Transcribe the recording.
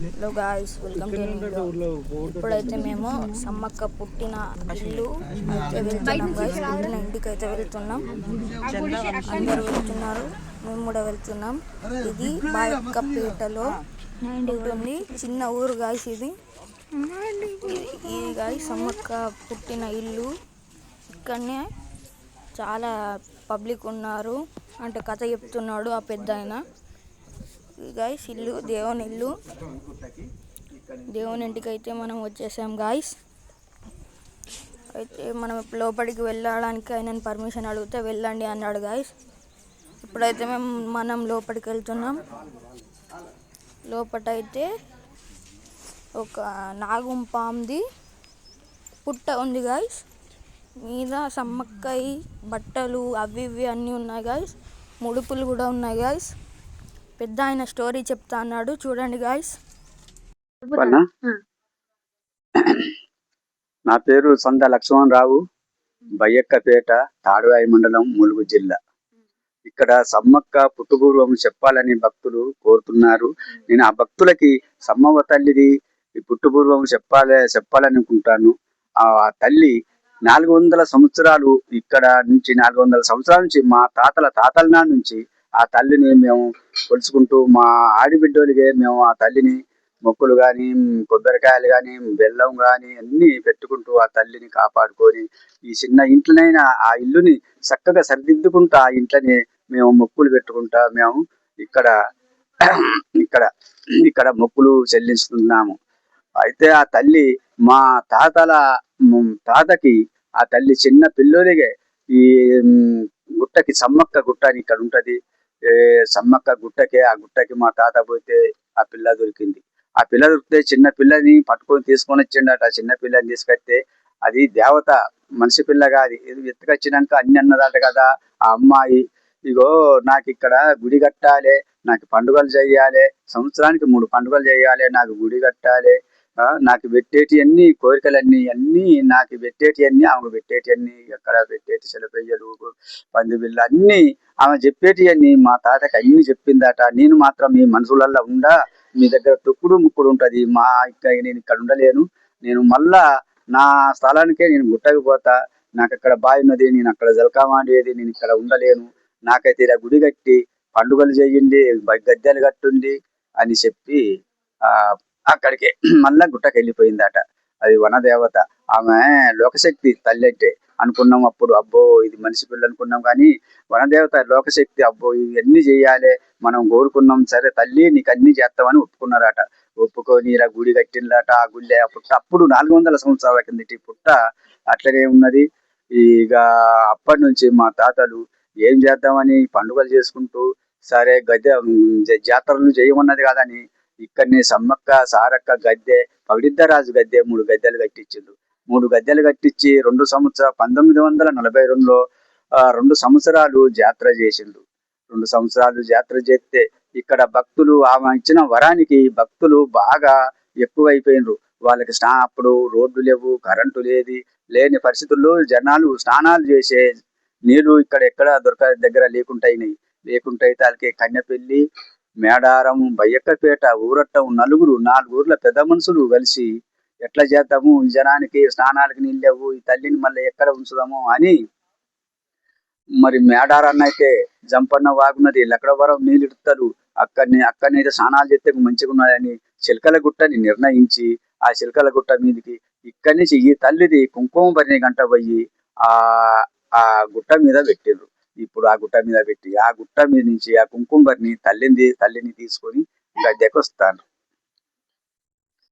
Hello guys, welcome to video. ఇప్పుడైతే మేము సమ్మక్క పుట్టిన ఇల్లు అయితే వెళ్తున్నాం గాయ్స్. పుట్టిన ఇంటికి అయితే వెళ్తున్నాం. అందరూ వెళ్తున్నారు, మేము కూడా వెళ్తున్నాం. ఇది బాయక్కపేటలో ఉంటుంది, చిన్న ఊరు గాయ్స్. ఇది గాయ్స్ సమ్మక్క పుట్టిన ఇల్లు. ఇక్కడనే చాలా పబ్లిక్ ఉన్నారు, అంటే కథ చెప్తున్నాడు ఆ పెద్ద ఆయన. గాయ్స్ ఇల్లు దేవుని ఇల్లు. దేవుని ఇంటికి అయితే మనం వచ్చేసాం గాయ్స్. అయితే మనం లోపలికి వెళ్ళడానికి ఆయన పర్మిషన్ అడిగితే వెళ్ళండి అన్నాడు గాయ్స్. ఇప్పుడైతే మనం లోపలికి వెళ్తున్నాం. లోపటైతే ఒక నాగుంపాంది పుట్ట ఉంది గాయ్స్. మీద సమ్మక్కై బట్టలు అవి ఇవి అన్నీ ఉన్నాయి గాయ్స్. ముడుపులు కూడా ఉన్నాయి గాయ్స్. పెద్ద ఆయన స్టోరీ చెప్తా అన్నాడు, చూడండి గాయ్స్. నా పేరు సొంత లక్ష్మణరావు, బయ్యక్కపేట, తాడువాయి మండలం, ములుగు జిల్లా. ఇక్కడ సమ్మక్క పుట్టుపూర్వం చెప్పాలని భక్తులు కోరుతున్నారు. నేను ఆ భక్తులకి సమ్మవ్వ తల్లిది పుట్టుపూర్వం చెప్పాలనుకుంటాను. ఆ తల్లి 400 సంవత్సరాలు, ఇక్కడ నుంచి 400 సంవత్సరాల నుంచి మా తాతల నాటి నుంచి ఆ తల్లిని మేము కొలుచుకుంటూ, మా ఆడిబిడ్డోలిగే మేము ఆ తల్లిని మొక్కులు కానీ, కొబ్బరికాయలు కానీ, బెల్లం కానీ అన్ని పెట్టుకుంటూ ఆ తల్లిని కాపాడుకొని, ఈ చిన్న ఇంట్లోనైనా ఆ ఇల్లుని చక్కగా సరిదిద్దుకుంటూ ఆ ఇంట్లోనే మేము మొక్కులు పెట్టుకుంటా మేము ఇక్కడ ఇక్కడ ఇక్కడ మొక్కులు చెల్లిస్తున్నాము. అయితే ఆ తల్లి మా తాతకి ఆ తల్లి చిన్న పిల్లోలిగే ఈ గుట్టకి సమ్మక్క గుట్ట అని ఇక్కడ ఉంటది. సమ్మక్క ఆ గుట్టకి మా తాత పోతే ఆ పిల్ల దొరికింది. ఆ పిల్ల దొరికితే చిన్న పిల్లని పట్టుకొని తీసుకొని వచ్చిండట. చిన్న పిల్లని తీసుకొస్తే అది దేవత, మనిషి పిల్ల కాదు. ఎత్తుకొచ్చినాక అన్ని అన్నదట కదా ఆ అమ్మాయి, ఇగో నాకు ఇక్కడ గుడి కట్టాలి, నాకు పండుగలు చెయ్యాలి, సంవత్సరానికి 3 పండుగలు చేయాలి, నాకు గుడి కట్టాలి, నాకు పెట్టేటి అన్ని కోరికలన్నీ నాకు పెట్టేటి అన్ని ఆమెకు పెట్టేటి అన్ని, ఎక్కడ పెట్టేటి చిలపెయ్యలు, పంది బిళ్ళ అన్ని ఆమె చెప్పేటి అన్ని మా తాతకి అన్ని చెప్పిందట. నేను మాత్రం మీ మనసులల్లో ఉండా, మీ దగ్గర తొక్కుడు ముక్కుడు ఉంటది, నేను ఇక్కడ ఉండలేను, నేను మళ్ళా నా స్థలానికే నేను గుట్టకపోతా, నాకు అక్కడ బావి ఉన్నది, నేను అక్కడ జలకామాడేది, నేను ఇక్కడ ఉండలేను, నాకైతే ఇలా గుడి కట్టి పండుగలు చేయండి, గద్దెలు కట్టుండి అని చెప్పి అక్కడికి మళ్ళా గుట్టకి వెళ్ళిపోయిందట. అది వనదేవత, ఆమె లోకశక్తి తల్లి అంటే అనుకున్నాం అప్పుడు. అబ్బో ఇది మనిషి పిల్ల అనుకున్నాం, కానీ వనదేవత లోకశక్తి. అబ్బో ఇవన్నీ చేయాలి మనం కోరుకున్నాం, సరే తల్లి నీకు అన్ని చేస్తామని ఒప్పుకున్నారట. ఒప్పుకొని ఇలా గుడి కట్టిందట. ఆ గుళ్ళే పుట్ట అప్పుడు 400 సంవత్సరాల కిందటి పుట్ట అట్లనే ఉన్నది. ఇక అప్పటి నుంచి మా తాతలు ఏం చేద్దామని పండుగలు చేసుకుంటూ, సరే జాతరలు చేయమన్నది కాదని ఇక్కడనే సమ్మక్క సారక్క గద్దె, పగిడిద్దరాజు గద్దె 3 గద్దెలు కట్టించిండు. 3 గద్దెలు కట్టించి 1942లో 2 సంవత్సరాలు జాతర చేసిండు. 2 సంవత్సరాలు జాతర చేస్తే ఇక్కడ భక్తులు ఆమె ఇచ్చిన వరానికి భక్తులు బాగా ఎక్కువైపోయినరు. వాళ్ళకి అప్పుడు రోడ్డు లేవు, కరెంటు లేని పరిస్థితుల్లో జనాలు స్నానాలు చేసే నీళ్లు ఇక్కడ ఎక్కడ దగ్గర లేకుంటాయినాయి. లేకుంటాయి వాళ్ళకి కన్యపెల్లి, మేడారం, బయ్యక్కపేట, ఊరట్టం 4 ఊర్ల పెద్ద మనుషులు కలిసి ఎట్లా చేద్దాము, ఈ జనానికి స్నానాలకు నీళ్ళు లేవు, ఈ తల్లిని మళ్ళీ ఎక్కడ ఉంచుదాము అని, మరి మేడారాన్ని అయితే జంపన్న వాగున్నది, లక్కడవరం నీళ్ళు ఇడతారు, అక్కడనైతే స్నానాలు చేస్తే మంచిగా ఉన్నదని చిలకల గుట్టని నిర్ణయించి ఆ చిలకల గుట్ట మీదకి ఇక్కడి నుంచి ఈ తల్లిది కుంకుమ భరణి గంట పోయి ఆ గుట్ట మీద పెట్టిండ్రు. ఇప్పుడు ఆ గుట్ట మీద పెట్టి ఆ గుట్ట మీద నుంచి ఆ కుంకుమ భరణి తల్లిని తీసుకొని గద్దెకి వస్తాను.